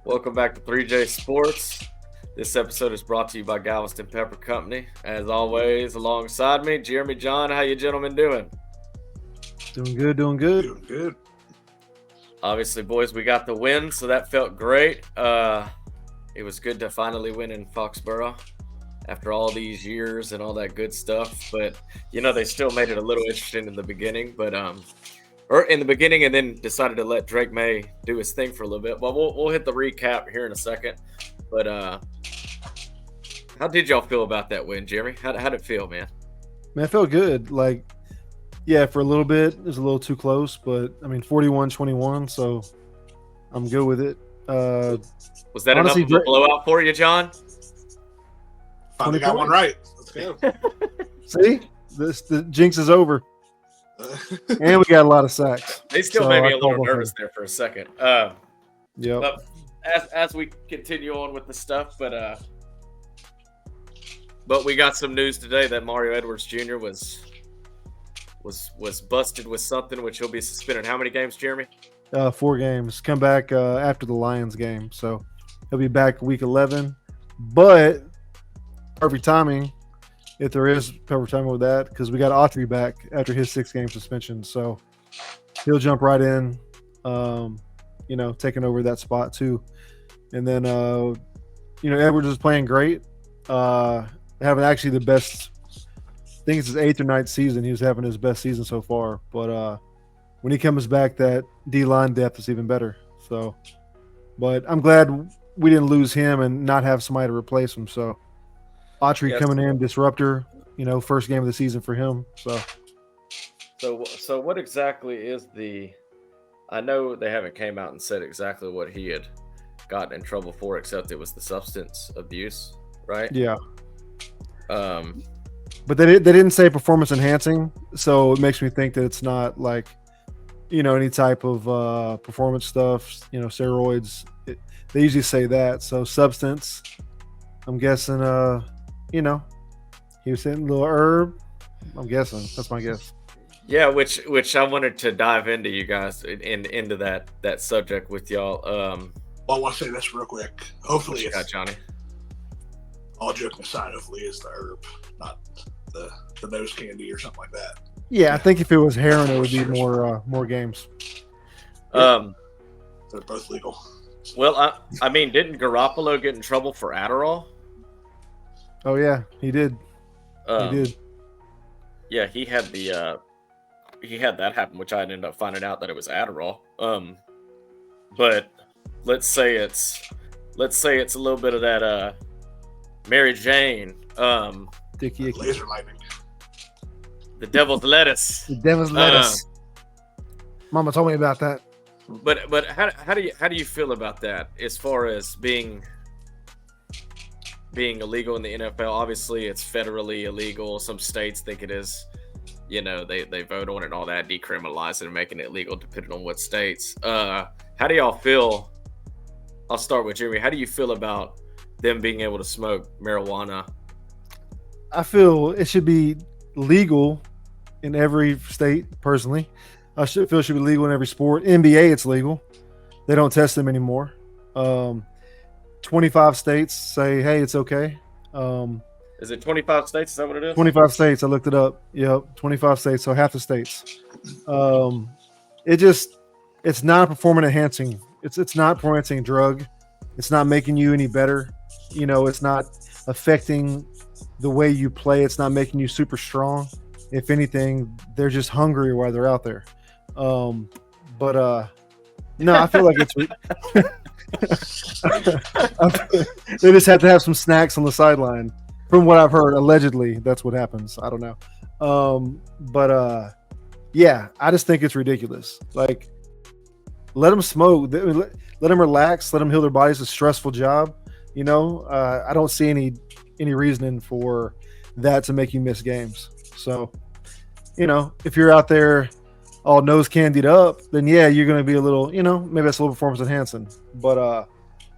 Welcome back to 3J Sports. This episode is brought to you by Galveston Pepper Company. As always, alongside me, Jeremy, John. How you gentlemen doing? Doing good, doing good. Doing good. Obviously, boys, we got the win, so that felt great. It was good to finally win in Foxborough after all these years and all that good stuff. But, they still made it a little interesting in the beginning. But or in the beginning, and then decided to let Drake May do his thing for a little bit. But we'll hit the recap here in a second. But how did y'all feel about that win, Jeremy? How'd it feel, man? Man, it felt good. For a little bit, it was a little too close. But, 41-21, so I'm good with it. Was that honestly, enough of a blowout for you, John? Finally got one right. Let's go. See? The jinx is over. And we got a lot of sacks. They still made me a little nervous there for a second. Yeah. But as we continue on with the stuff, but we got some news today that Mario Edwards Jr. was busted with something, which he'll be suspended. How many games, Jeremy? 4 games. Come back after the Lions game, so he'll be back week 11. But perfect timing. If there is perfect timing with that, because we got Autry back after his 6-game suspension, so he'll jump right in, taking over that spot too. And then, Edwards is playing great, having actually the best. I think it's his 8th or 9th season. He was having his best season so far. But when he comes back, that D-line depth is even better. So, but I'm glad we didn't lose him and not have somebody to replace him. So. Autry coming in, disruptor, first game of the season for him. So what exactly is I know they haven't came out and said exactly what he had gotten in trouble for, except it was the substance abuse, right? Yeah. But they didn't say performance enhancing, so it makes me think that it's not any type of performance stuff, steroids. They usually say that. So substance, I'm guessing, he was hitting a little herb. I'm guessing. That's my guess. Yeah, which I wanted to dive into, you guys, into that subject with y'all. I want to say this real quick. Hopefully, it's Johnny. All joking aside, hopefully it's the herb, not the nose candy or something like that. Yeah, I think if it was heroin, it would be more games. They're both legal. Well, didn't Garoppolo get in trouble for Adderall? Oh yeah, he did. He did. Yeah, he had that happen, which I ended up finding out that it was Adderall. But let's say it's a little bit of that Mary Jane. Dickie laser lightning. The devil's lettuce. The devil's lettuce. Mama told me about that. But how do you feel about that as far as being illegal in the NFL? Obviously, it's federally illegal. Some states think it is, they vote on it and all that, decriminalizing and making it legal depending on what states. How do y'all feel? I'll start with Jeremy. How do you feel about them being able to smoke marijuana? I feel it should be legal in every state, personally. I feel it should be legal in every sport. NBA, it's legal. They don't test them anymore. 25 states say, hey, it's okay. Is it 25 states? Is that what it is? 25 states. I looked it up. Yep, 25 states, so half the states. It's not a performance enhancing. It's not a performance enhancing drug. It's not making you any better. It's not affecting the way you play. It's not making you super strong. If anything, they're just hungry while they're out there. No, I feel like it's they just have to have some snacks on the sideline. From what I've heard, allegedly, that's what happens. I don't know. Yeah, I just think it's ridiculous. Let them smoke. Let them relax. Let them heal their bodies. It's a stressful job. I don't see any reasoning for that to make you miss games. So, if you're out there all nose candied up, then yeah, you're going to be a little, maybe that's a little performance enhancing. But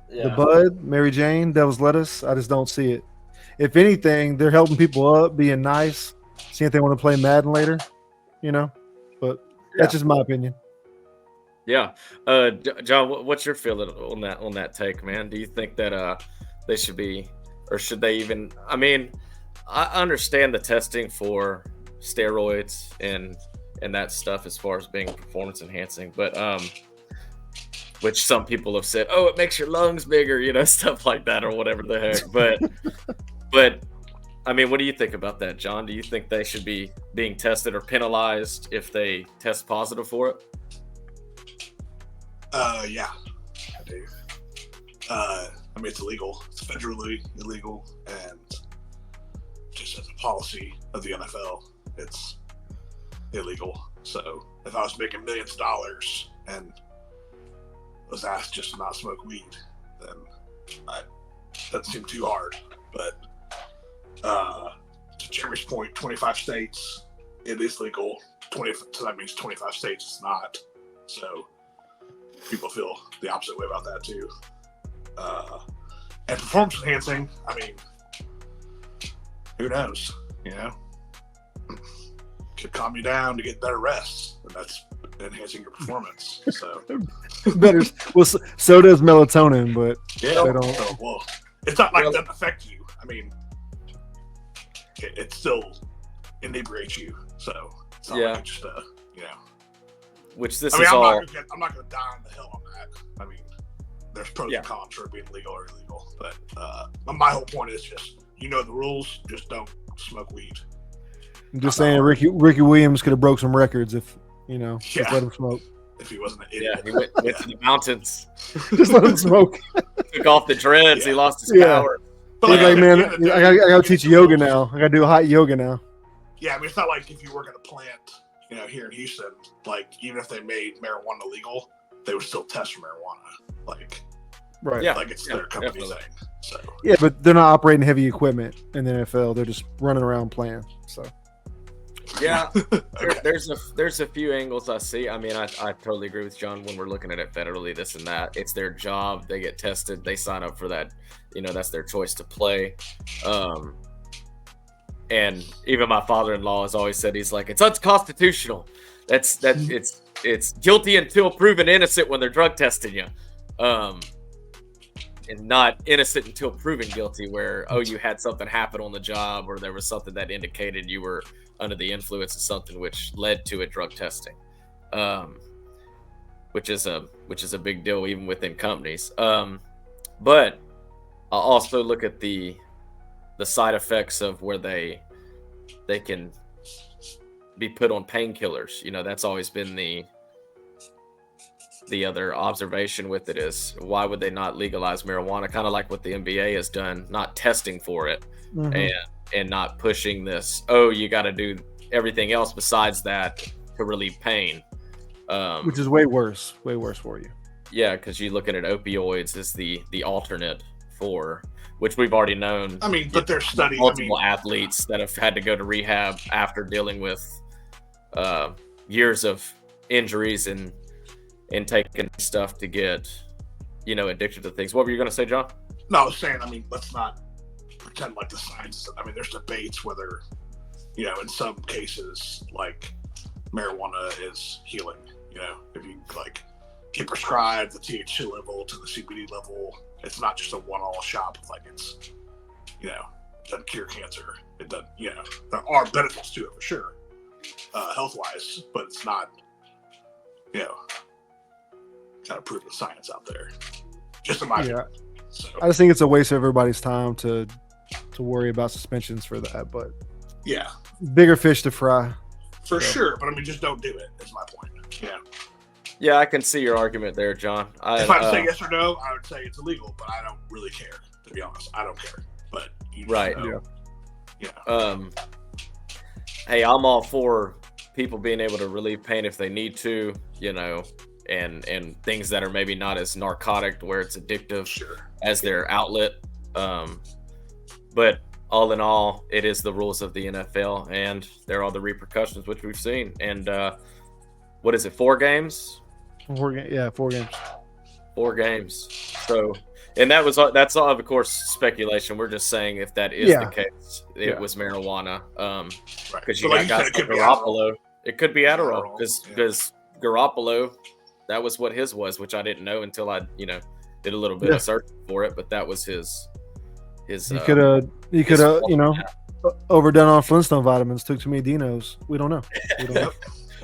the bud, Mary Jane, devil's lettuce, I just don't see it. If anything, they're helping people up, being nice, seeing if they want to play Madden later, But that's just my opinion. Yeah. John, what's your feeling on that take, man? Do you think that they should be, or should they even? I mean, I understand the testing for steroids and that stuff as far as being performance enhancing, but which some people have said, oh, it makes your lungs bigger, stuff like that or whatever the heck. But I mean, what do you think about that, John? Do you think they should be being tested or penalized if they test positive for it? Yeah, I do. I mean, it's illegal. It's federally illegal, and just as a policy of the NFL, it's illegal. So if I was making millions of dollars and was asked just to not smoke weed, then that doesn't seem too hard. But to Jeremy's point, 25 states, it is legal. So that means 25 states it's not. So people feel the opposite way about that too. And performance enhancing, I mean, who knows? Could calm you down to get better rest, and that's enhancing your performance. So better. Well, so does melatonin, but yeah, they don't. So, well, it's not like it doesn't affect you. I mean, it still inebriates you. So it's not like it's just Which this I mean, is all. I'm not going to die on the hill on that. I mean, there's pros and cons for being legal or illegal, but my whole point is just the rules. Just don't smoke weed. I'm just saying, Ricky Williams could have broke some records if just let him smoke. If he wasn't an idiot. Yeah, he went to the mountains. Just let him smoke. Took off the dreads. He lost his power. But he's like, man, I gotta teach yoga now. I gotta do hot yoga now. Yeah, I mean, it's not like if you work at a plant, here in Houston, like even if they made marijuana legal, they would still test for marijuana. Like, right? Yeah, like it's their company thing. So yeah, but they're not operating heavy equipment in the NFL. They're just running around playing. So yeah, there's a few angles I see. I mean, I totally agree with John when we're looking at it federally, this and that. It's their job. They get tested. They sign up for that. That's their choice to play. And even my father-in-law has always said, he's like, it's unconstitutional. It's guilty until proven innocent when they're drug testing you. And not innocent until proven guilty, where, you had something happen on the job or there was something that indicated you were under the influence of something which led to a drug testing, which is a big deal even within companies. But I'll also look at the side effects of where they can be put on painkillers. That's always been the other observation with it is, why would they not legalize marijuana? Kind of like what the NBA has done, not testing for it, and not pushing this. You got to do everything else besides that to relieve pain, which is way worse for you. Yeah, because you're looking at opioids as the alternate for, which we've already known. I mean, but there's studies. Multiple athletes that have had to go to rehab after dealing with years of injuries and taking stuff to get, addicted to things. What were you going to say, John? No, I was saying, let's not pretend like the science. There's debates whether, in some cases, like marijuana is healing. If you get prescribed the THC level to the CBD level, it's not just a one-all shop. Like it's, doesn't cure cancer. It doesn't, there are benefits to it for sure, health-wise, but it's not, kind of prove the science out there. Just in my opinion. So, I just think it's a waste of everybody's time to worry about suspensions for that. But yeah, bigger fish to fry. For sure, but just don't do it. Is my point. Yeah. Yeah, I can see your argument there, John. If I had to say yes or no, I would say it's illegal, but I don't really care. To be honest, I don't care. But you just know. Yeah. Hey, I'm all for people being able to relieve pain if they need to, and things that are maybe not as narcotic, where it's addictive as their outlet. But all in all, it is the rules of the NFL, and there are the repercussions, which we've seen. And what is it, 4 games? 4 games. Yeah, 4 games. 4 games. So, and that's all, of course, speculation. We're just saying if that is the case, it was marijuana. Because you got guys like Garoppolo. It could be Adderall because Garoppolo, That was what his was, which I didn't know until I, did a little bit of searching for it. But that was his. He could have, overdone on Flintstone vitamins. Took too many dinos. We don't know.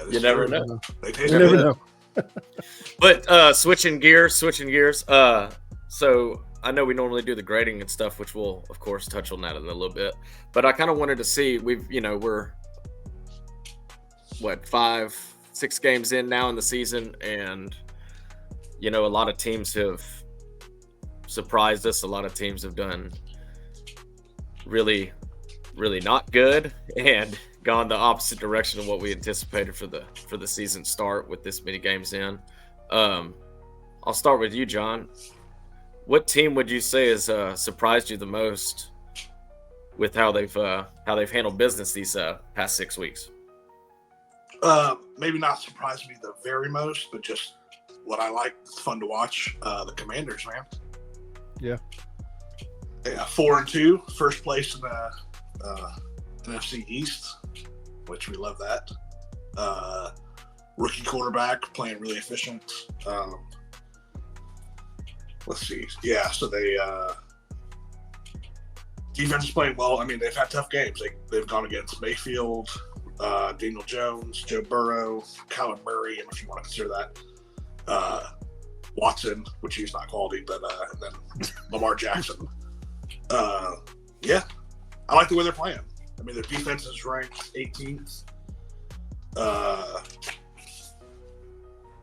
You never know. They never know. But switching gears. So I know we normally do the grading and stuff, which we'll of course touch on that in a little bit. But I kind of wanted to see, we're what 5-6 games in now in the season, and a lot of teams have surprised us. A lot of teams have done really, really not good and gone the opposite direction of what we anticipated for the season start with this many games in. I'll start with you, John. What team would you say has surprised you the most with how they've handled business these past 6 weeks? Maybe not surprised me the very most, but just what I like. It's fun to watch. The Commanders, man. Yeah. 4-2, first place in the NFC East, which we love that. Rookie quarterback playing really efficient. Let's see. Yeah, so they defense is playing well. I mean, they've had tough games. They've gone against Mayfield, Daniel Jones, Joe Burrow, Kyler Murray, if you want to consider that. Watson, which he's not quality, but and then Lamar Jackson. Yeah, I like the way they're playing. I mean, their defense is ranked 18th.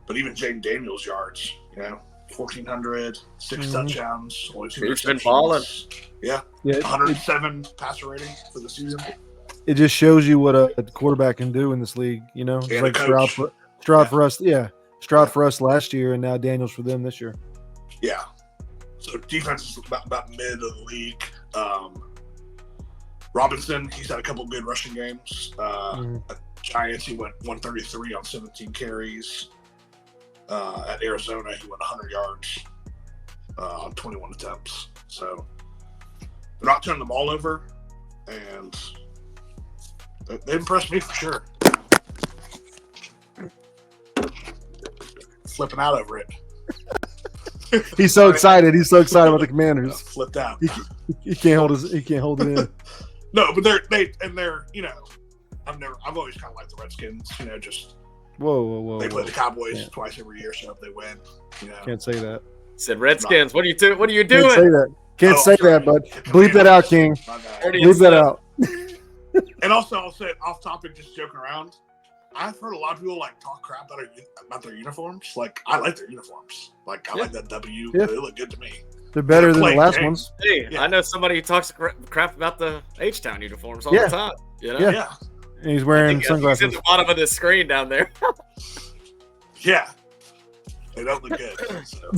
But even Jaden Daniels' yards, 1,400, 6 touchdowns, only 2 He's been balling. Yeah, 107 passer rating for the season. It just shows you what a quarterback can do in this league. It's like Stroud for us. Yeah, Stroud for us last year, and now Daniels for them this year. Yeah. So defense is about mid of the league. Robinson, he's had a couple good rushing games. Giants, he went 133 on 17 carries. At Arizona, he went 100 yards on 21 attempts. So they're not turning the ball over, and they impressed me for sure. Flipping out over it. He's so excited. He's so excited about the Commanders. Flipped out. He can't hold it in. No, but they're I've always kind of liked the Redskins. Just whoa. They play the Cowboys twice every year, so if they win, Can't say that. Said Redskins. What are you doing? Can't say that. Can't say that, bud. Bleep that out, King. Bleep that out. And also, I'll say off topic, just joking around. I've heard a lot of people talk crap about their uniforms. I like their uniforms. I like that W. Yeah. They look good to me. They're better than the last ones. Hey, yeah. I know somebody who talks crap about the Htown uniforms all the time. Yeah. And he's wearing sunglasses. He's at the bottom of the screen down there. Yeah. They don't look good. So.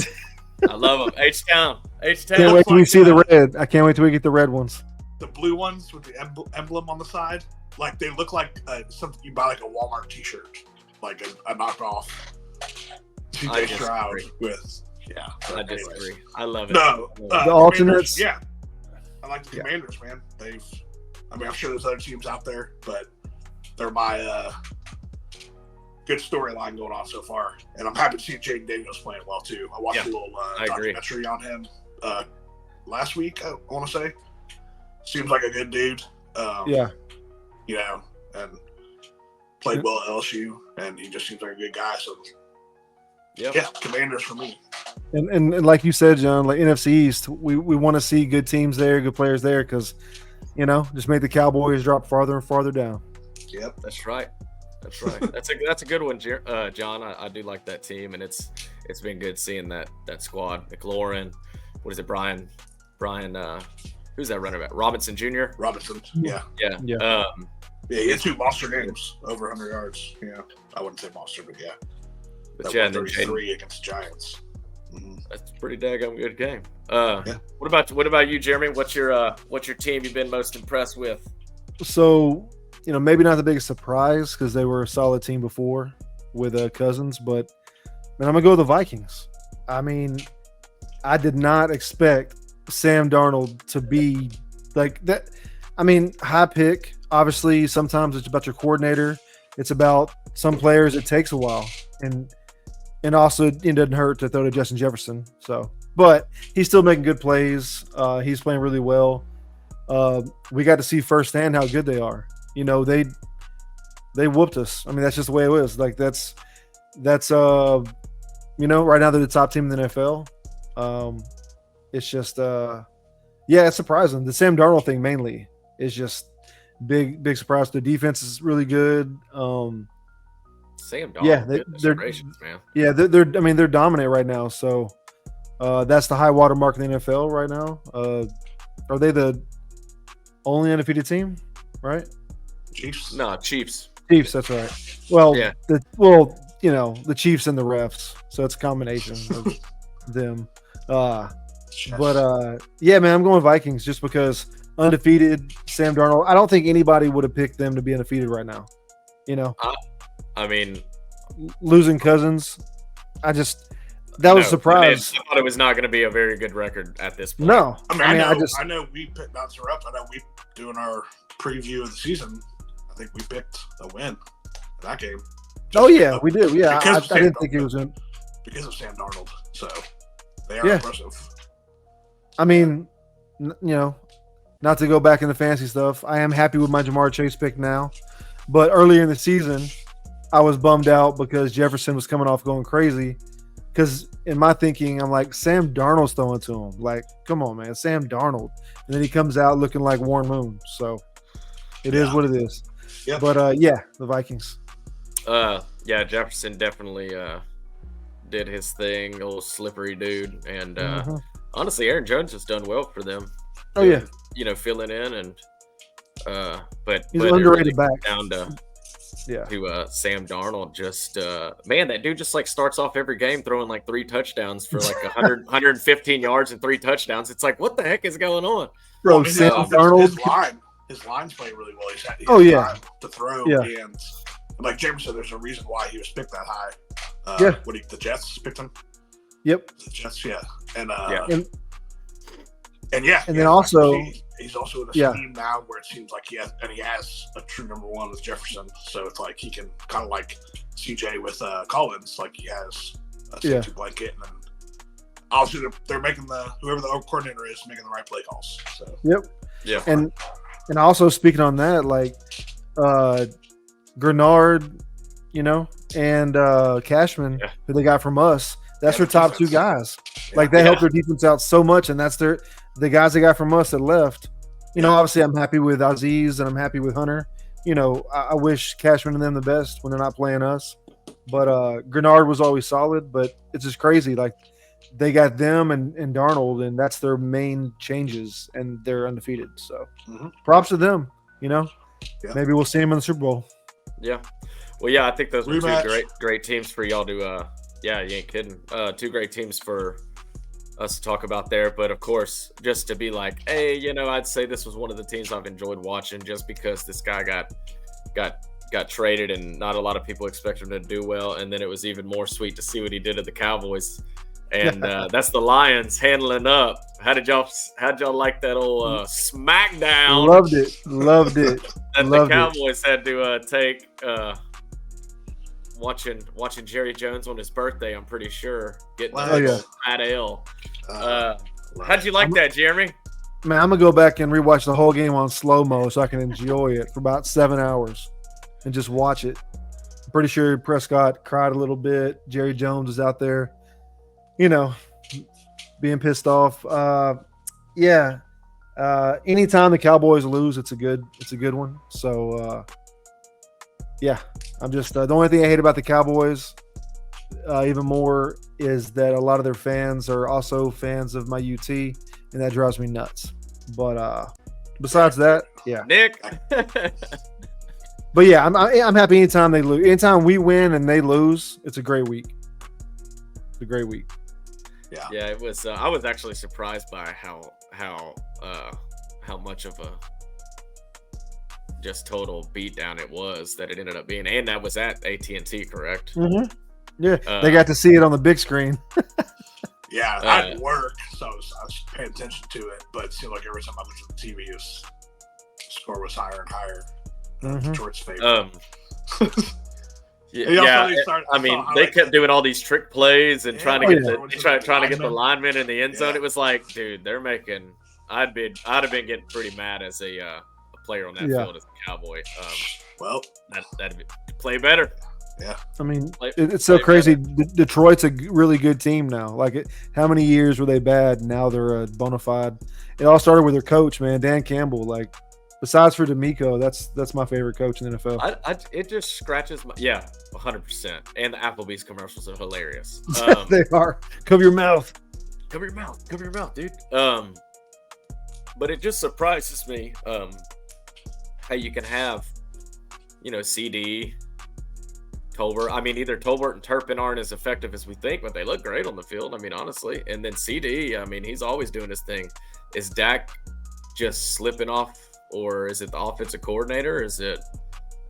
I love them. Htown. Can't wait till we see the red. I can't wait till we get the red ones. The blue ones with the emblem on the side. They look like something you buy a Walmart t-shirt. A knockoff. I Stroud disagree. with. Yeah. I disagree. I love it. No. The alternates. Yeah. I like the Commanders, man. I'm sure there's other teams out there, but they're my good storyline going on so far. And I'm happy to see Jaden Daniels playing well, too. I watched a little documentary on him last week, I want to say. Seems like a good dude. And played well at LSU, and he just seems like a good guy. So, yeah, Commanders for me. And like you said, John, NFC East, we want to see good teams there, good players there, because just make the Cowboys drop farther and farther down. Yep, that's right. That's a good one, John. I do like that team, and it's been good seeing that squad. McLaurin, what is it, Brian? Who's that running back? Robinson Jr. Robinson, yeah. He had 2 monster games, over 100 yards. Yeah, I wouldn't say monster, but yeah. But 133 against the Giants. Mm-hmm. That's a pretty daggone good game. What about you, Jeremy? What's your team you've been most impressed with? So, maybe not the biggest surprise because they were a solid team before with Cousins, but man, I'm gonna go with the Vikings. I mean, I did not expect Sam Darnold to be like that. I mean, high pick. Obviously, sometimes it's about your coordinator. It's about some players. It takes a while, and And also, it doesn't hurt to throw to Justin Jefferson. So, but he's still making good plays. He's playing really well. We got to see firsthand how good they are. You know, they whooped us. I mean, that's just the way it is. Like that's you know, right now they're the top team in the NFL. It's just it's surprising. The Sam Darnold thing mainly is just big surprise. The defense is really good. Sam Darnold, they're gracious, man. Yeah, they're dominant right now. So that's the high water mark in the NFL right now. Are they the only undefeated team? Right? Chiefs. No, Chiefs. Chiefs. That's right. Well, Yeah. You know, the Chiefs and the refs. So it's a combination of them. But yeah, man, I'm going Vikings just because undefeated Sam Darnold. I don't think anybody would have picked them to be undefeated right now. You know, I mean, losing Cousins, that was a surprise. I thought it was not going to be a very good record at this point. No, I know we picked bouncer up. I know we doing our preview of the season. I think we picked a win for that game. We did. Yeah, I didn't think it was in because of Sam Darnold. So they are impressive. I mean, you know, not to go back into fancy stuff, I am happy with my Jamar Chase pick now. But earlier in the season, I was bummed out because Jefferson was coming off going crazy. Because in my thinking, I'm like, Sam Darnold's throwing to him. Like, come on, man, Sam Darnold. And then he comes out looking like Warren Moon. So it is what it is. Yep. But the Vikings. Jefferson definitely did his thing, a little slippery dude. And honestly, Aaron Jones has done well for them. Oh, yeah. You know, filling in and but he's an underrated really back. Down to Sam Darnold. Just man, that dude just like starts off every game throwing like 3 touchdowns for like 115 yards and 3 touchdowns. It's like, what the heck is going on? Bro, Sam Darnold. His line's playing really well. He's had time to throw. Yeah. And like James said, there's a reason why he was picked that high. The Jets picked him. Yep. The Jets, yeah. And then also he's also in a scheme now where it seems like he has a true number one with Jefferson. So it's like he can kind of like CJ with Collins, like he has a safety blanket, and then obviously they're making whoever the coordinator is making the right play calls. So and also speaking on that, like Grenard, you know, and Cashman, who they got from us. That's their top 2 guys. Like they helped their defense out so much, and that's the guys they got from us that left. You know, obviously I'm happy with Aziz and I'm happy with Hunter. You know, I wish Cashman and them the best when they're not playing us. But Grenard was always solid, but it's just crazy. Like they got them and Darnold, and that's their main changes, and they're undefeated. So props to them. You know, maybe we'll see them in the Super Bowl. Yeah. Well, yeah, I think those were Rematch. 2 great teams for y'all to yeah, you ain't kidding. 2 great teams for us to talk about there. But of course, just to be like, hey, you know, I'd say this was one of the teams I've enjoyed watching just because this guy got traded and not a lot of people expect him to do well. And then it was even more sweet to see what he did at the Cowboys. And that's the Lions handling up. How'd y'all like that old smackdown? Loved it. That the Cowboys had to take watching Jerry Jones on his birthday, I'm pretty sure, getting fat L. How'd you like that, Jeremy? Man, I'm gonna go back and rewatch the whole game on slow-mo so I can enjoy it for about 7 hours and just watch it. I'm pretty sure Prescott cried a little bit. Jerry Jones is out there, you know, being pissed off. Anytime the Cowboys lose, it's a good one. So I'm just the only thing I hate about the Cowboys even more is that a lot of their fans are also fans of my UT, and that drives me nuts. But besides that, Nick. But yeah, I'm happy anytime they lose. Anytime we win and they lose, it's a great week. It's a great week. Yeah, it was. I was actually surprised by how much of a just total beatdown it was that it ended up being, and that was at AT&T, correct? Mm-hmm. Yeah, they got to see it on the big screen. Yeah, I had work, so I was paying attention to it, but it seemed like every time I looked at the TV, the score was higher and higher. Detroit's favorite. Yeah, I mean, they kept doing all these trick plays and trying to get trying to get the linemen in the end zone. It was like, dude, they're making. I'd have been getting pretty mad as a player on that field as a Cowboy. Well, that'd play better. Yeah, I mean, it's so crazy. Detroit's a really good team now. Like, how many years were they bad? Now they're a bona fide. It all started with their coach, man, Dan Campbell. Like, besides for D'Amico, that's my favorite coach in the NFL. It just scratches my 100%. And the Applebee's commercials are hilarious. They are. Cover your mouth. Cover your mouth, dude. But it just surprises me how you can have, CD. Tolbert. I mean, either Tolbert and Turpin aren't as effective as we think, but they look great on the field. I mean, honestly. And then CD, I mean, he's always doing his thing. Is Dak just slipping off, or is it the offensive coordinator? Is it?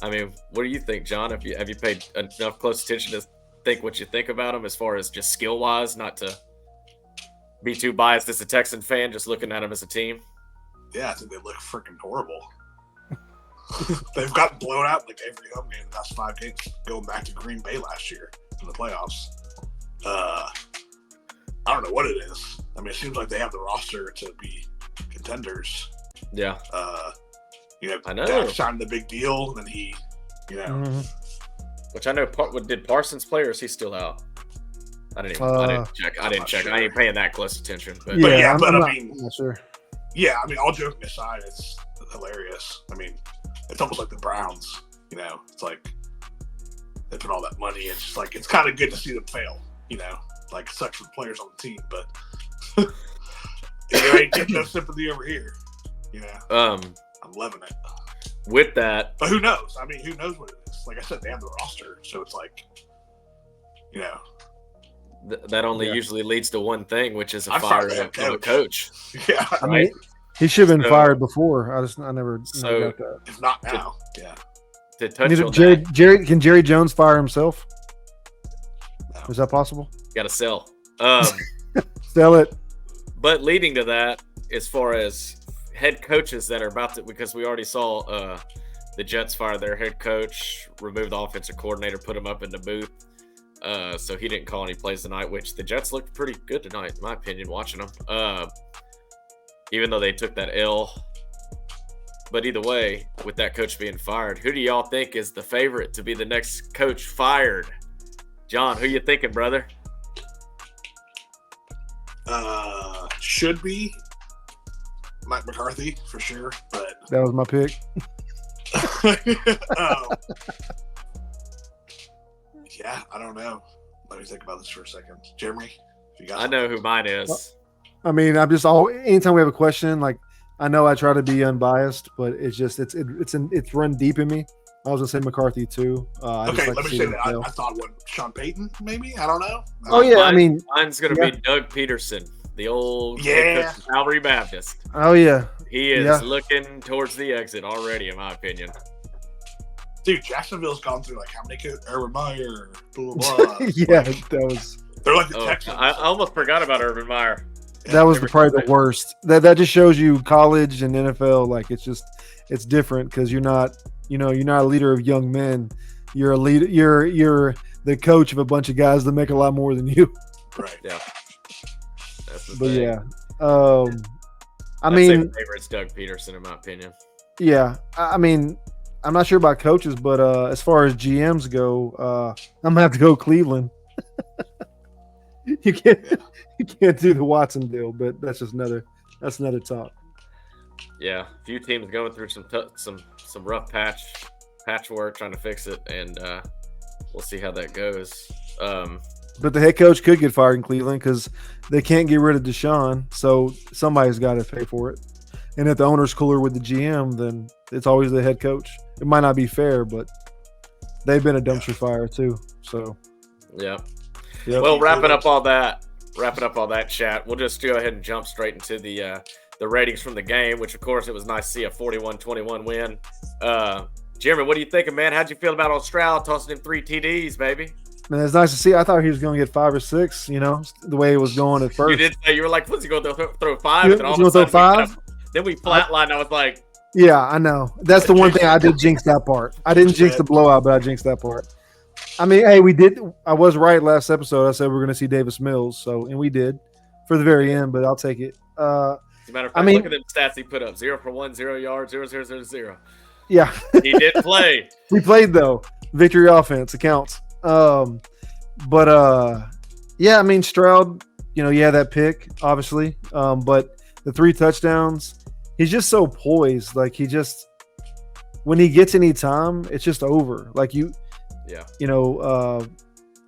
I mean, what do you think, John? Have you paid enough close attention to think what you think about him as far as just skill wise, not to be too biased as a Texan fan, just looking at him as a team? Yeah, I think they look freaking horrible. They've gotten blown out like every home game in the past 5 games, going back to Green Bay last year in the playoffs. I don't know what it is. I mean, it seems like they have the roster to be contenders. Yeah. I know. Dak signed the big deal, and then he, Which I know. Did Parsons play, or is he still out? I didn't check. I didn't check. Sure. I ain't paying that close attention. But I mean, not sure. Yeah, I mean, all joking aside, it's hilarious. I mean, it's almost like the Browns, It's like they put all that money. It's just like, it's kind of good to see them fail, Like, it sucks for the players on the team, but you ain't getting no sympathy over here, I'm loving it. With that, but who knows? I mean, who knows what it is? Like I said, they have the roster, so it's like, that only usually leads to one thing, which is a fire of a coach. Yeah, I mean, he should have been fired before. I never got that. If not now, To touch on that, can Jerry Jones fire himself? No. Is that possible? Got to sell. Sell it. But leading to that, as far as head coaches that are about to, because we already saw the Jets fire their head coach, remove the offensive coordinator, put him up in the booth. So he didn't call any plays tonight, which the Jets looked pretty good tonight, in my opinion, watching them. Even though they took that L. But either way, with that coach being fired, who do y'all think is the favorite to be the next coach fired? John, who you thinking, brother? Should be Mike McCarthy for sure, but that was my pick. Yeah, I don't know. Let me think about this for a second. Jeremy, if you got I know who mine is. Well, I mean, anytime we have a question, like, I know I try to be unbiased, but it's just it's run deep in me. I was gonna say McCarthy too. Okay, let me say that. I thought Sean Payton, maybe. I don't know. Oh yeah, mine's gonna be Doug Peterson, the old coach of Calvary Baptist. Oh yeah, he is looking towards the exit already, in my opinion. Dude, Jacksonville's gone through like how many Urban Meyer, blah blah. Yeah, that was. They're like the Texans. I almost forgot about Urban Meyer. That was probably the worst. That just shows you college and NFL. Like, it's different because you're not a leader of young men. You're a leader. You're the coach of a bunch of guys that make a lot more than you. Right. Yeah. That's the but thing. Yeah. I mean, my favorite's Doug Peterson, in my opinion. Yeah. I mean, I'm not sure about coaches, but as far as GMs go, I'm gonna have to go Cleveland. You can't do the Watson deal, but that's another talk. Yeah, a few teams going through some rough patchwork trying to fix it, and we'll see how that goes. But the head coach could get fired in Cleveland because they can't get rid of Deshaun, so somebody's got to pay for it. And if the owner's cooler with the GM, then it's always the head coach. It might not be fair, but they've been a dumpster fire too. So yeah. Yep. Well, wrapping up all that chat, we'll just go ahead and jump straight into the ratings from the game, which, of course, it was nice to see a 41-21 win. Jeremy, what are you thinking, man? How'd you feel about Stroud tossing him 3 TDs, baby? Man, it's nice to see. I thought he was going to get 5 or 6, the way it was going at first. You did say, you were like, what's he going to throw 5? And then all of a sudden, 5? Then we flatlined. I was like, yeah, I know. That's the one thing I did jinx that part. I didn't jinx the blowout, but I jinxed that part. I mean, hey, we did. I was right last episode. I said we're going to see Davis Mills, and we did for the very end. But I'll take it. As a matter of fact, look at them stats he put up: 0 for 1, 0 yards, 0, 0, 0, 0. Yeah, he did play. He played though. Victory offense accounts. Yeah, I mean Stroud. You know, yeah, that pick obviously. But the 3 touchdowns, he's just so poised. Like he just, when he gets any time, it's just over. Like you know,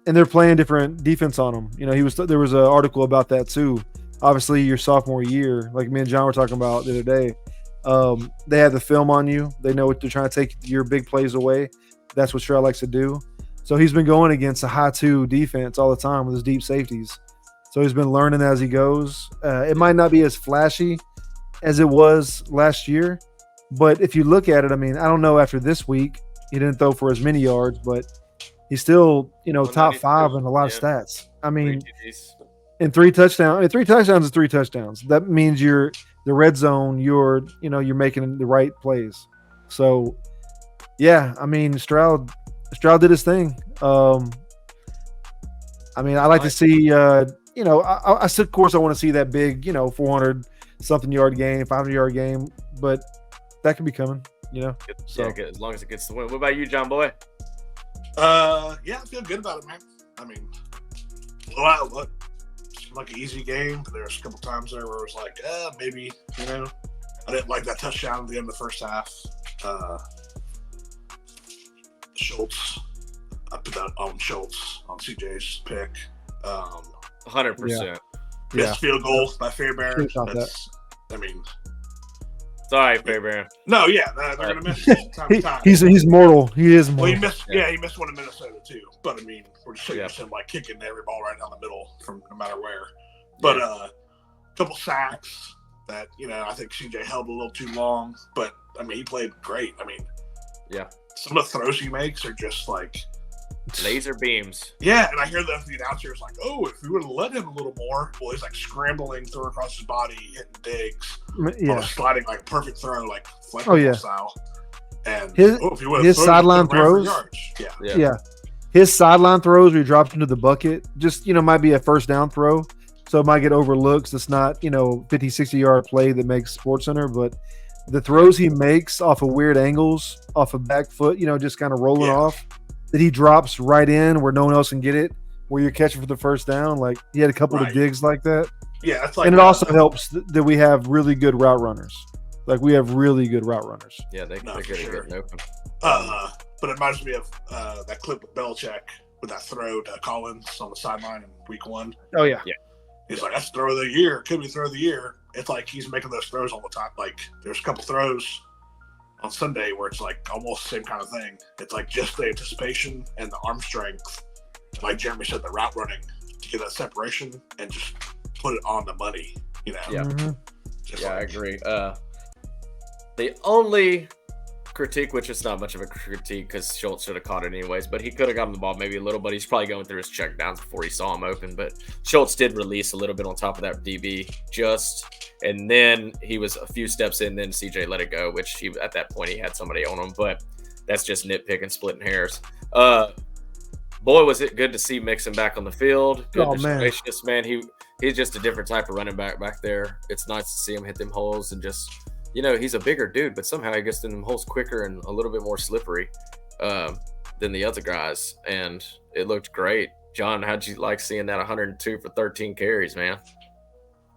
and they're playing different defense on him. You know, there was an article about that too. Obviously, your sophomore year, like me and John were talking about the other day, they have the film on you. They know what they're trying to take your big plays away. That's what Stroud likes to do. So he's been going against a high 2 defense all the time with his deep safeties. So he's been learning as he goes. It might not be as flashy as it was last year, but if you look at it, I mean, I don't know after this week, he didn't throw for as many yards, but he's still, you know, top 5 in a lot of stats. I mean, and 3 touchdowns. I mean, 3 touchdowns is 3 touchdowns. That means the red zone. You're making the right plays. So, yeah, I mean, Stroud did his thing. I mean, I like to see. You know, of course, I want to see that big, you know, 400 something yard game, 500 yard game, but that could be coming. You know, good, as long as it gets the win. What about you, John Boy? Yeah, I feel good about it, man. I mean, blowout look like an easy game, but there's a couple times there where it was like, maybe, you know, I didn't like that touchdown at the end of the first half. Schultz, I put that on Schultz on CJ's pick. 100%. Missed field goal by Fairbairn. I mean, sorry, Fairbairn. No, yeah, they're gonna miss time to time. He's mortal. He is mortal. Well, he missed one in Minnesota too. But I mean, we're just used to him like kicking every ball right down the middle from no matter where. But a couple sacks that, you know, I think CJ held a little too long. But I mean, he played great. I mean, some of the throws he makes are just like laser beams. Yeah, and I hear the announcers like, "Oh, if we would have let him a little more," well, he's like scrambling, throwing across his body, hitting digs, sliding like perfect throw, like style. And his sideline throws, his sideline throws where he drops into the bucket, just, you know, might be a first down throw, so it might get overlooked. It's not, you know, 50, 60 yard play that makes SportsCenter, but the throws he makes off of weird angles, off of back foot, you know, just kind of rolling off, that he drops right in where no one else can get it, where you're catching for the first down. Like, he had a couple of digs like that. Yeah, that's like, and it also helps that we have really good route runners. Like, we have really good route runners. Yeah, they're good at getting open. But it reminds me of that clip with Belichick with that throw to Collins on the sideline in week 1. Oh, yeah. He's like, that's throw of the year. Could be throw of the year. It's like he's making those throws all the time. Like, there's a couple throws on Sunday where it's like almost the same kind of thing. It's like just the anticipation and the arm strength. Like Jeremy said, the route running to get that separation and just put it on the money, you know? Yeah. Mm-hmm. I agree. The only critique, which is not much of a critique because Schultz should have caught it anyways, but he could have gotten the ball maybe a little, but he's probably going through his check downs before he saw him open. But Schultz did release a little bit on top of that DB and then he was a few steps in, then CJ let it go, which at that point he had somebody on him, but that's just nitpicking, splitting hairs. Boy, was it good to see Mixon back on the field. Goodness gracious, man. He's just a different type of running back there. It's nice to see him hit them holes and just, you know, he's a bigger dude, but somehow he gets in them holes quicker and a little bit more slippery than the other guys. And it looked great. John, how'd you like seeing that 102 for 13 carries, man?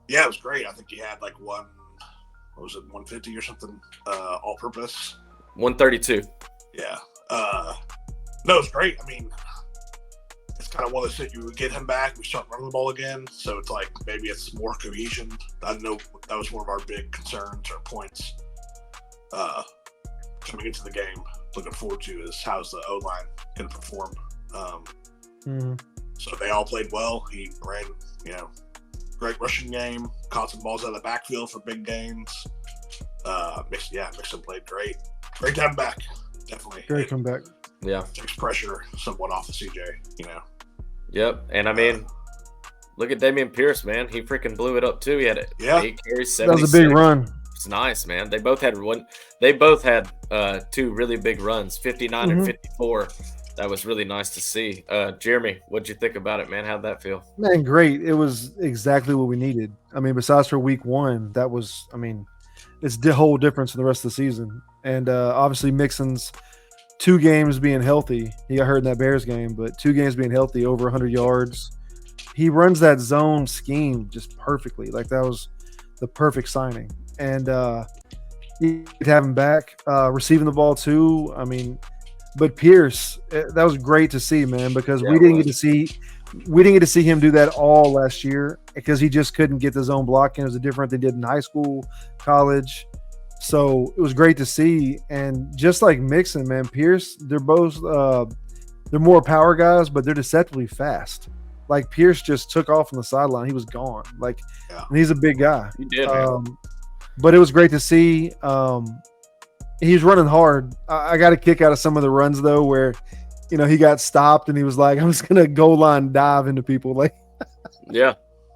Yeah, it was great. I think he had like 150 or something all purpose? 132. Yeah. No, it was great. I mean, it's kind of one of those things, you would get him back, we start running the ball again, so it's like maybe it's more cohesion. I know that was one of our big concerns or points coming into the game. Looking forward to is how's the O-line going to perform. So they all played well. He ran, you know, great rushing game, caught some balls out of the backfield for big gains. Mixon played great. Great to have him back. Definitely. Great comeback. Yeah. Takes pressure somewhat off of CJ, you know. Yep. And I mean, look at Dameon Pierce, man. He freaking blew it up too. He had 8 carries, 76. That was a big run. It's nice, man. They both had 2 really big runs, 59 and 54. That was really nice to see. Jeremy, what'd you think about it, man? How'd that feel? Man, great. It was exactly what we needed. I mean, besides for week one, that was, I mean, it's the whole difference in the rest of the season. And obviously, Mixon's 2 games being healthy. He got hurt in that Bears game, but 2 games being healthy, over 100 yards. He runs that zone scheme just perfectly. Like, that was the perfect signing. And you could have him back, receiving the ball too. I mean, but Pierce, that was great to see, man, because we didn't get to see him do that all last year because he just couldn't get the zone blocking. It was different than they did in high school, college. So it was great to see. And just like Mixon, man, Pierce, they're both they're more power guys, but they're deceptively fast. Like Pierce just took off on the sideline. He was gone. Like, and he's a big guy. He did, but it was great to see. He's running hard. I got a kick out of some of the runs though, where he got stopped and he was like, "I'm just gonna goal line dive into people." Like, yeah,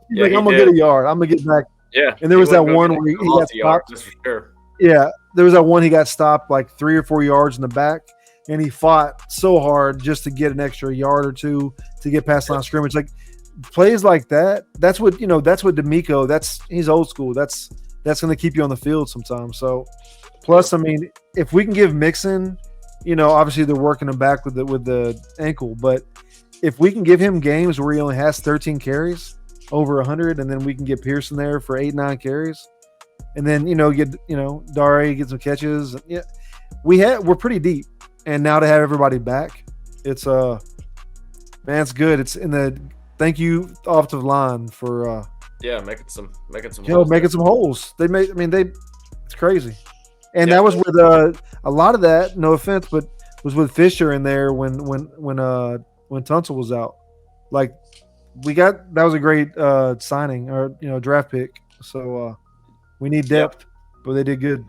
he's like, "I'm gonna get a yard. I'm gonna get back." Yeah, and there was that one where he got stopped. That's for sure. Yeah, there was that one he got stopped like 3 or 4 yards in the back, and he fought so hard just to get an extra yard or two to get past line of scrimmage. Like plays like that. That's what That's what D'Amico. He's old school. That's going to keep you on the field sometimes. So, plus, I mean, if we can give Mixon, obviously they're working him back with the ankle, but if we can give him games where he only has 13 carries, over 100, and then we can get Pearson there for 8-9 carries, and then get Dare get some catches. Yeah, we're pretty deep, and now to have everybody back, it's man, it's good. It's in the thank you offensive line for making some making some holes. It's crazy, and that was with a lot of that. No offense, but was with Fisher in there when Tunsil was out. Like that was a great signing or draft pick. So we need depth, but they did good.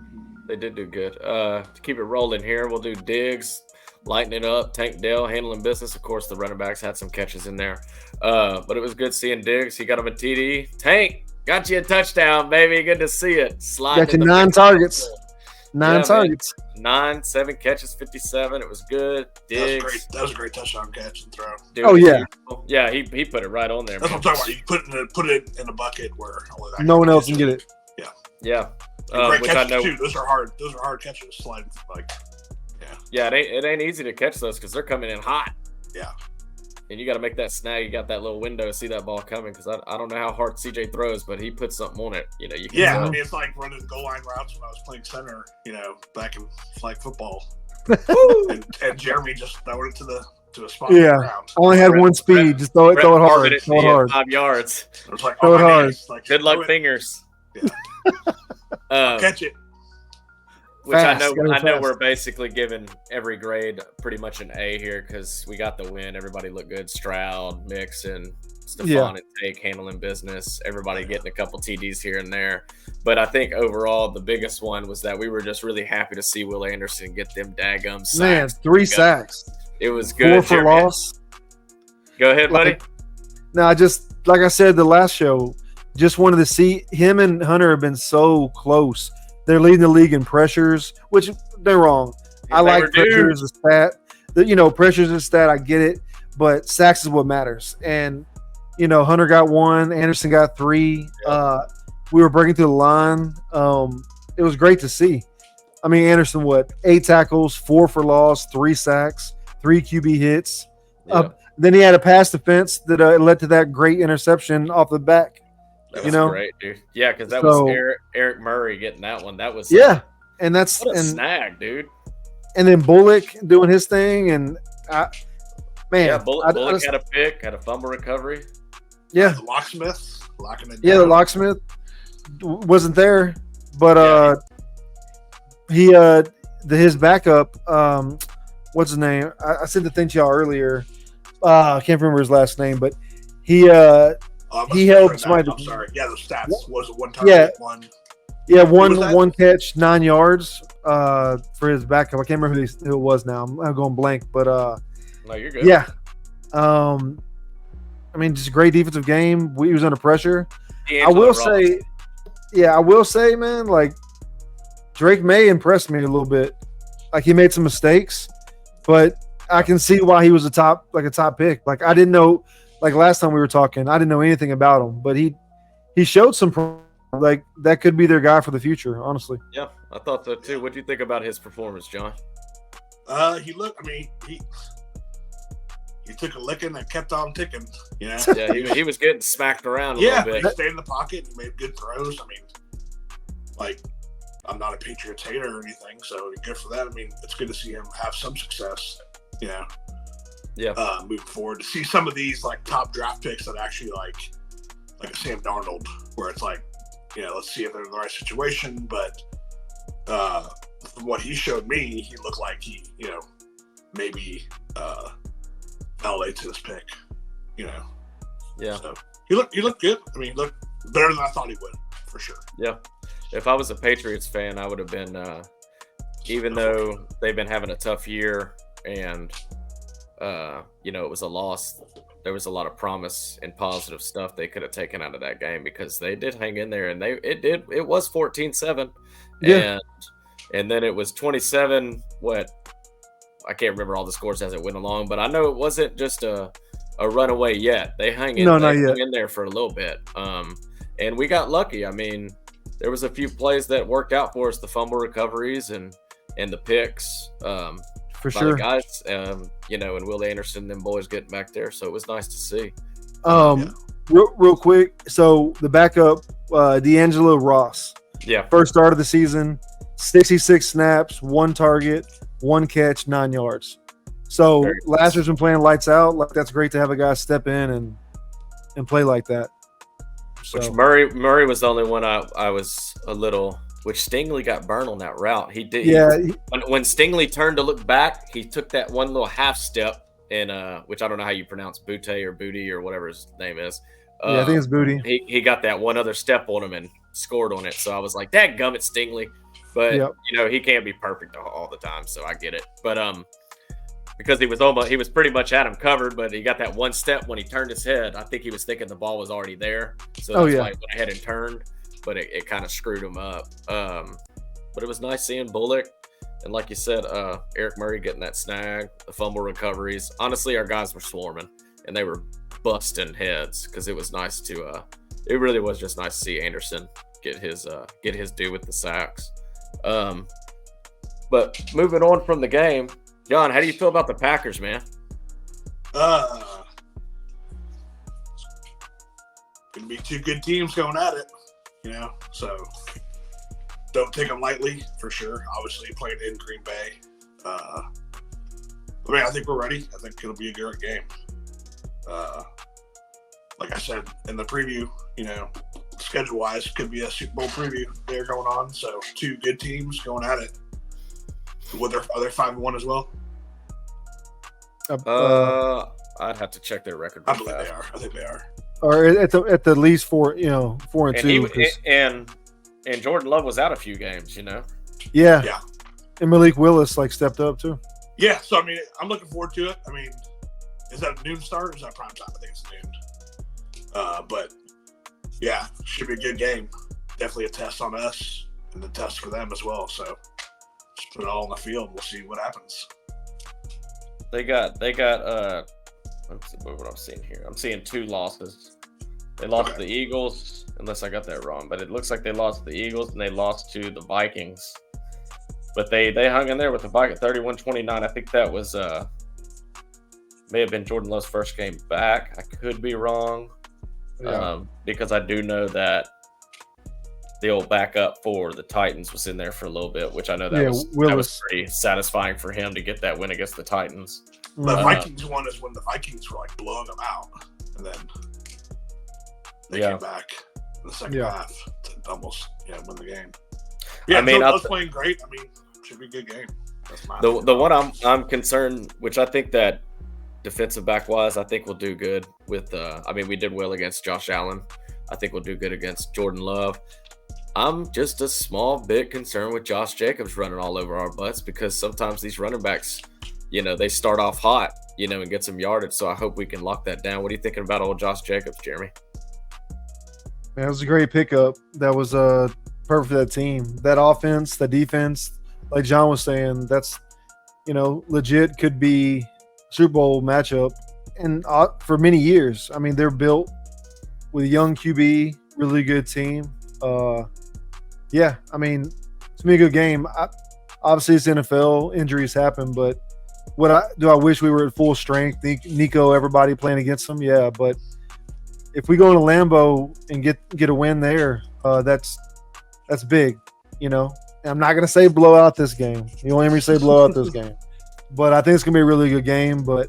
They did do good. To keep it rolling here, we'll do Diggs, lighting it up. Tank Dell handling business. Of course, the running backs had some catches in there. But it was good seeing Diggs. He got him a TD. Tank, got you a touchdown, baby. Good to see it. Got you 9 targets. 9 targets. 9, 7 catches, 57. It was good. Diggs. That was a great touchdown catch and throw. Dude, yeah, he put it right on there. That's what I'm talking about. You put it in a bucket where no one else can get it. Yeah. Great which catches I know too. Those are hard catches. Sliding like. Yeah, it ain't easy to catch those because they're coming in hot. Yeah. And you got to make that snag. You got that little window to see that ball coming because I don't know how hard CJ throws, but he puts something on it. You can tell. I mean, it's like running goal line routes when I was playing center, back in flag football. and Jeremy just threw it to a spot. Yeah, I only had one speed. Just throw it hard. Throw it hard. 5 yards. It was like, throw it hard. Like, good luck fingers. Yeah. Catch it. Which I know we're basically giving every grade pretty much an A here because we got the win. Everybody looked good. Stroud, Mixon, Stephon and Take handling business. Everybody getting a couple TDs here and there. But I think overall the biggest one was that we were just really happy to see Will Anderson get them daggum sacks. Man, 3 sacks. It was good. 4 for loss. Go ahead, buddy. No, just like I said the last show, just wanted to see him and Hunter have been so close. They're leading the league in pressures, which they're wrong. I like pressures as stat. Pressures as stat, I get it, but sacks is what matters. And Hunter got 1, Anderson got 3. We were breaking through the line. It was great to see. I mean, Anderson, 8 tackles, 4 for loss, 3 sacks, 3 QB hits. Yeah. Then he had a pass defense that led to that great interception off the back. That was great, dude. Yeah, because that was Eric Murray getting that one. That was and that's what a snag, dude. And then Bullock doing his thing, and Bullock had a pick, had a fumble recovery. Yeah, the locksmith locking it down. Yeah, the locksmith wasn't there, but his backup, what's his name? I sent the thing to y'all earlier. I can't remember his last name, but he helped somebody. I'm sorry. Yeah, the stats was 1 target, 1. Yeah, one catch, 9 yards for his backup. I can't remember who it was now. I'm going blank, but no, you're good. Yeah. I mean, just a great defensive game. He was under pressure. I will say, man, like Drake May impressed me a little bit. Like he made some mistakes, but I can see why he was a top pick. Like I didn't know, like last time we were talking, I didn't know anything about him, but he showed some like that could be their guy for the future. Honestly, Yeah, I thought so too. What do you think about his performance, John? He looked. I mean, he took a licking and kept on ticking. You know. Yeah, he was getting smacked around a little bit. He stayed in the pocket and made good throws. I mean, like, I'm not a Patriots hater or anything, so good for that. I mean, it's good to see him have some success. You know. Yeah. Moving forward, to see some of these like top draft picks that actually like a Sam Darnold, where it's like, you know, let's see if they're in the right situation. But from what he showed me, he looked like he, you know, maybe validates his pick. You know. Yeah. So he looked good. I mean, he looked better than I thought he would, for sure. Yeah. If I was a Patriots fan, I would have been, even though they've been having a tough year and, you know, it was a loss, there was a lot of promise and positive stuff they could have taken out of that game because they did hang in there and it was 14-7. Yeah. And then it was 27, I can't remember all the scores as it went along, but I know it wasn't just a runaway yet. They hung in, hung in there for a little bit. And we got lucky. I mean, there was a few plays that worked out for us, the fumble recoveries and the picks. For sure. The guys, you know, and Will Anderson, them boys getting back there. So it was nice to see. Real quick. So the backup, D'Angelo Ross. Yeah. First start of the season, 66 snaps, 1 target, 1 catch, 9 yards. So last year's been playing lights out. Like that's great to have a guy step in and play like that. So. Which Murray was the only one I was a little. Which Stingley got burned on that route. He did. Yeah. When Stingley turned to look back, he took that one little half step in which I don't know how you pronounce Booty or Booty or whatever his name is. I think it's Booty. He got that one other step on him and scored on it. So I was like, dadgummit, Stingley. But you know, he can't be perfect all the time, so I get it. But because he was pretty much at him covered, but he got that one step when he turned his head. I think he was thinking the ball was already there. So that's why he went ahead and turned. But it kind of screwed him up. But it was nice seeing Bullock. And like you said, Eric Murray getting that snag, the fumble recoveries. Honestly, our guys were swarming, and they were busting heads because it was nice to it really was just nice to see Anderson get his due with the sacks. But moving on from the game, John, how do you feel about the Packers, man? Gonna be 2 good teams going at it. You know, so don't take them lightly for sure. Obviously, playing in Green Bay. I mean, I think we're ready. I think it'll be a great game. Like I said in the preview, you know, schedule-wise, could be a Super Bowl preview there going on. So 2 good teams going at it. Are they 5-1 as well? I'd have to check their record. I believe they are. I think they are. Or at the least 4, 4-2. And Jordan Love was out a few games, you know. Yeah. And Malik Willis stepped up too. Yeah, so I mean, I'm looking forward to it. I mean, is that a noon start or is that prime time? I think it's noon. But yeah, should be a good game. Definitely a test on us and a test for them as well. So just put it all on the field. We'll see what happens. They got let's see what I'm seeing here. I'm seeing 2 losses. They lost to the Eagles, unless I got that wrong, but it looks like they lost to the Eagles and they lost to the Vikings. But they hung in there with the Vikings 31-29. I think that was may have been Jordan Love's first game back. I could be wrong. Because I do know that the old backup for the Titans was in there for a little bit, which I know that was pretty satisfying for him to get that win against the Titans. The Vikings one is when the Vikings were blowing them out, and then they came back in the second half to almost win the game. Yeah, I mean, I was playing great. I mean, should be a good game. That's my the one I'm concerned, which I think that defensive back wise, I think we'll do good with. I mean, we did well against Josh Allen. I think we'll do good against Jordan Love. I'm just a small bit concerned with Josh Jacobs running all over our butts because sometimes these running backs, they start off hot, and get some yardage. So I hope we can lock that down. What are you thinking about old Josh Jacobs, Jeremy? Man, it was a great pickup. That was perfect for that team. That offense, the defense, like John was saying, that's, legit could be Super Bowl matchup, and for many years. I mean, they're built with a young QB, really good team. Yeah, I mean, it's gonna be a good game. Obviously, it's NFL. Injuries happen, but I wish we were at full strength? Nico, everybody playing against them, yeah. But if we go to Lambeau and get a win there, that's big, you know. And I'm not gonna say blowout this game. You don't hear me say blowout this game, but I think it's gonna be a really good game. But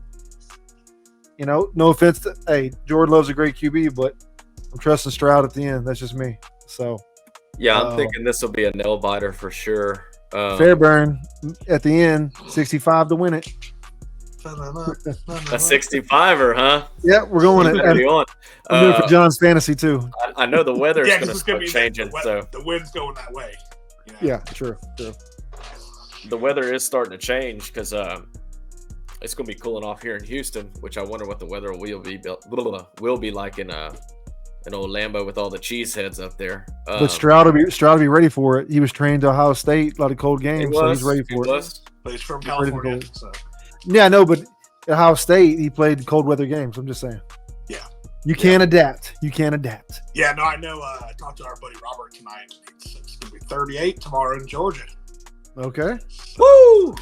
you know, no offense to Jordan Love's a great QB, but I'm trusting Stroud at the end. That's just me. So yeah, I'm thinking this will be a nail biter for sure. Fairburn at the end, 65 to win it. A 65er, huh? Yeah, we're going at. I'm doing it for John's fantasy too. I know the weather's going to start changing, so the wind's going that way. You know? Yeah, true. The weather is starting to change because it's going to be cooling off here in Houston, which I wonder what the weather will be like in old Lambeau with all the cheeseheads up there. But Stroud will be ready for it. He was trained to Ohio State, a lot of cold games, so he's ready for it. But he's from California, so. Yeah, I know, but at Ohio State, he played cold weather games. I'm just saying. Yeah. You can't adapt. You can't adapt. Yeah, no, I know. I talked to our buddy Robert tonight. It's going to be 38 tomorrow in Georgia. Okay. Woo!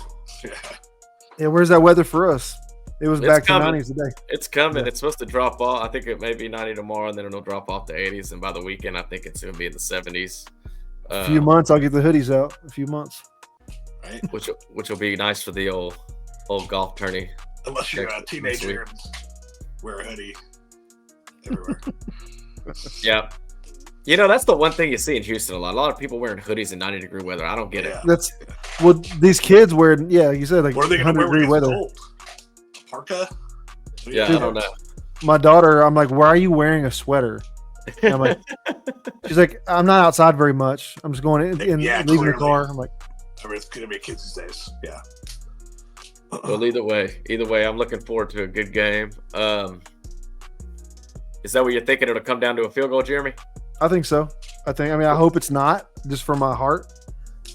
Yeah, where's that weather for us? It was back to 90s today. It's coming. Yeah. It's supposed to drop off. I think it may be 90 tomorrow, and then it'll drop off to 80s. And by the weekend, I think it's going to be in the 70s. A few months, I'll get the hoodies out. A few months. Right. Which will be nice for the old golf tourney. Unless you're a teenager and wear a hoodie everywhere. Yeah. You know, that's the one thing you see in Houston a lot. A lot of people wearing hoodies in 90-degree weather. I don't get it. That's these kids wear. Yeah, you said like what are they going to wear 100-degree weather. Cold? Parka? Yeah, I don't know. My daughter, I'm like, why are you wearing a sweater? And I'm like, she's like, I'm not outside very much. I'm just going in leaving the car. I'm like, I mean, it's going to be kids these days. Yeah. Well, either way, I'm looking forward to a good game. Is that what you're thinking? It'll come down to a field goal, Jeremy? I think so. I hope it's not, just for my heart.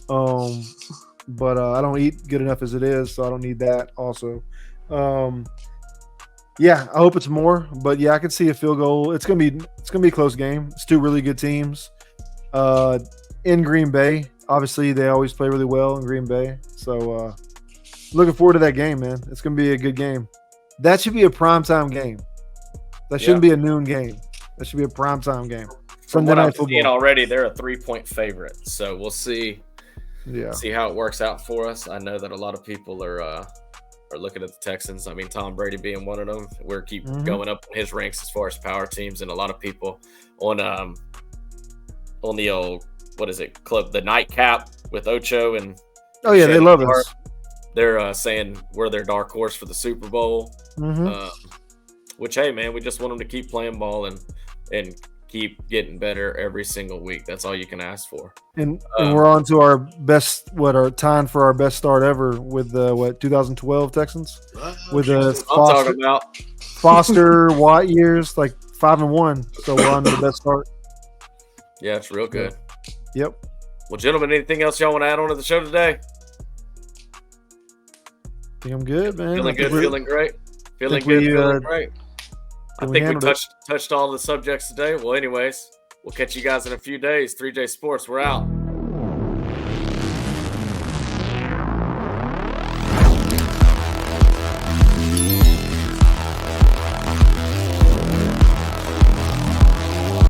But I don't eat good enough as it is, so I don't need that also. Yeah, I hope it's more, but yeah, I could see a field goal. It's gonna be a close game. It's two really good teams. In Green Bay, obviously they always play really well in Green Bay. So looking forward to that game, man. It's gonna be a good game. That should be a primetime game. That shouldn't be a noon game. That should be a primetime game. From what I'm seeing already, they're a 3-point favorite. So we'll see. Yeah. See how it works out for us. I know that a lot of people are looking at the Texans. I mean, Tom Brady being one of them. We're going up in his ranks as far as power teams, and a lot of people on the old club, the nightcap with Ocho and they love us. They're saying we're their dark horse for the Super Bowl. Which, hey man, we just want them to keep playing ball and keep getting better every single week. That's all you can ask for. And we're on to our best, our time for our best start ever with the 2012 Texans with Foster Watt years, like 5-1. So we're on to the best start. Yeah, it's real good. Yep. Well, gentlemen, anything else y'all want to add on to the show today? I think I'm good, man. Feeling good, feeling great. Feeling great. I think we touched all the subjects today. Well, anyways, we'll catch you guys in a few days. 3J Sports, we're out.